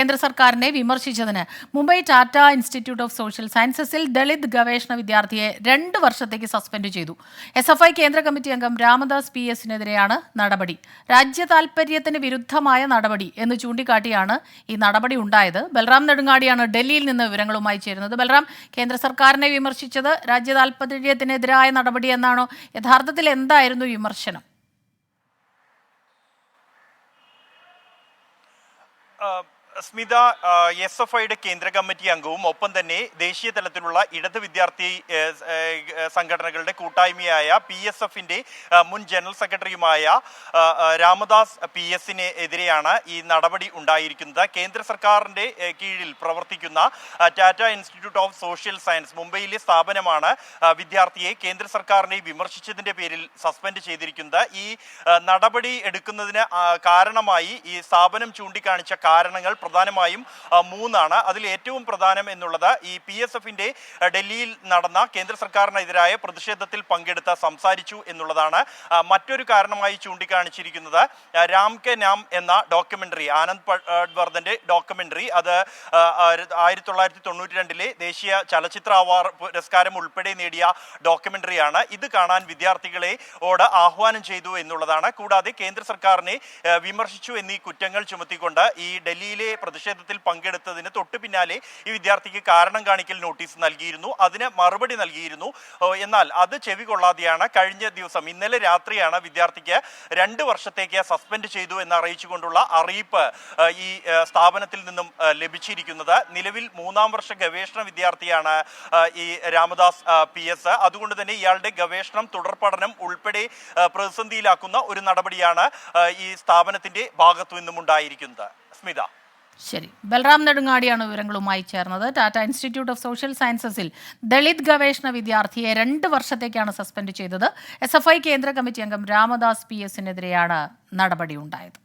കേന്ദ്ര സർക്കാരിനെ വിമർശിച്ചതിന് Mumbai Tata institute of social സയൻസസിൽ ദളിത് ഗവേഷണ വിദ്യാർത്ഥിയെ 2 വർഷത്തേക്ക് സസ്പെൻഡ് ചെയ്തു. SFI കേന്ദ്ര കമ്മിറ്റി അംഗം രാമദാസ് PS-നെതിരെയാണ് നടപടി. രാജ്യ താൽപര്യത്തിന് വിരുദ്ധമായ നടപടി എന്ന് ചൂണ്ടിക്കാട്ടിയാണ് ഈ നടപടി ഉണ്ടായത്. ബൽറാം നെടുങ്ങാടിയാണ് ഡൽഹിയിൽ നിന്ന് വിവരങ്ങളുമായി ചേരുന്നത്. ബൽറാം, കേന്ദ്ര സർക്കാരിനെ വിമർശിച്ചത് രാജ്യ താൽപര്യത്തിനെതിരായ നടപടി എന്നാണോ? യഥാർത്ഥത്തിൽ എന്തായിരുന്നു വിമർശനം? സ്മിത SFIയുടെ കേന്ദ്ര കമ്മിറ്റി അംഗവും ഒപ്പം തന്നെ ദേശീയ തലത്തിലുള്ള ഇടത് വിദ്യാർത്ഥി സംഘടനകളുടെ കൂട്ടായ്മയായ PSFന്റെ മുൻ ജനറൽ സെക്രട്ടറിയുമായ രാമദാസ് PS-നെതിരെയാണ് ഈ നടപടി ഉണ്ടായിരിക്കുന്നത്. കേന്ദ്ര സർക്കാരിന്റെ കീഴിൽ പ്രവർത്തിക്കുന്ന Tata institute of social science മുംബൈയിലെ സ്ഥാപനമാണ് വിദ്യാർത്ഥിയെ കേന്ദ്ര സർക്കാരിനെ വിമർശിച്ചതിന്റെ പേരിൽ സസ്പെൻഡ് ചെയ്തിരിക്കുന്നത്. ഈ നടപടി എടുക്കുന്നതിന് കാരണമായി ഈ സ്ഥാപനം ചൂണ്ടിക്കാണിച്ച കാരണങ്ങൾ പ്രധാനമായും 3 അതിൽ ഏറ്റവും പ്രധാനം എന്നുള്ളത് ഈ PSFന്റെ ഡൽഹിയിൽ നടന്ന കേന്ദ്ര സർക്കാരിനെതിരായ പ്രതിഷേധത്തിൽ പങ്കെടുത്ത് സംസാരിച്ചു എന്നുള്ളതാണ്. മറ്റൊരു കാരണമായി ചൂണ്ടിക്കാണിച്ചിരിക്കുന്നത് രാം കെ നാം എന്ന ഡോക്യുമെന്ററി, ആനന്ദ് പട്വർദ്ധന്റെ ഡോക്യുമെന്ററി, അത് 1992 ദേശീയ ചലച്ചിത്ര അവാർഡ് പുരസ്കാരം ഉൾപ്പെടെ നേടിയ ഡോക്യുമെന്ററിയാണ്. ഇത് കാണാൻ വിദ്യാർത്ഥികളോട് ആഹ്വാനം ചെയ്തു എന്നുള്ളതാണ്. കൂടാതെ കേന്ദ്ര സർക്കാരിനെ വിമർശിച്ചു എന്നീ കുറ്റങ്ങൾ ചുമത്തിക്കൊണ്ട് ഈ ഡൽഹിയിലെ പ്രതിഷേധത്തിൽ പങ്കെടുത്തതിന് തൊട്ടു പിന്നാലെ ഈ വിദ്യാർത്ഥിക്ക് കാരണം കാണിക്കൽ നോട്ടീസ് നൽകിയിരുന്നു. അതിന് മറുപടി നൽകിയിരുന്നു. എന്നാൽ അത് ചെവി കൊള്ളാതെയാണ് കഴിഞ്ഞ ദിവസം, ഇന്നലെ രാത്രിയാണ് വിദ്യാർത്ഥിക്ക് 2 വർഷത്തേക്ക് സസ്പെൻഡ് ചെയ്തു എന്ന് അറിയിച്ചുകൊണ്ടുള്ള അറിയിപ്പ് ഈ സ്ഥാപനത്തിൽ നിന്നും ലഭിച്ചിരിക്കുന്നത്. നിലവിൽ 3-ാം വർഷ ഗവേഷണ വിദ്യാർത്ഥിയാണ് ഈ രാമദാസ് PS. അതുകൊണ്ട് തന്നെ ഇയാളുടെ ഗവേഷണം, തുടർ പഠനം ഉൾപ്പെടെ പ്രതിസന്ധിയിലാക്കുന്ന ഒരു നടപടിയാണ് ഈ സ്ഥാപനത്തിന്റെ ഭാഗത്തു നിന്നും ഉണ്ടായിരിക്കുന്നത്. സ്മിത. ശരി, ബൽറാം നെടുങ്ങാടിയാണ് വിവരങ്ങളുമായി ചേർന്നത്. ടാറ്റ ഇൻസ്റ്റിറ്റ്യൂട്ട് ഓഫ് സോഷ്യൽ സയൻസസിൽ ദളിത് ഗവേഷണ വിദ്യാർത്ഥിയെ 2 വർഷത്തേക്കാണ് സസ്പെൻഡ് ചെയ്തത്. SFI കേന്ദ്ര കമ്മിറ്റി അംഗം രാമദാസ് PS-നെതിരെയാണ് നടപടി ഉണ്ടായത്.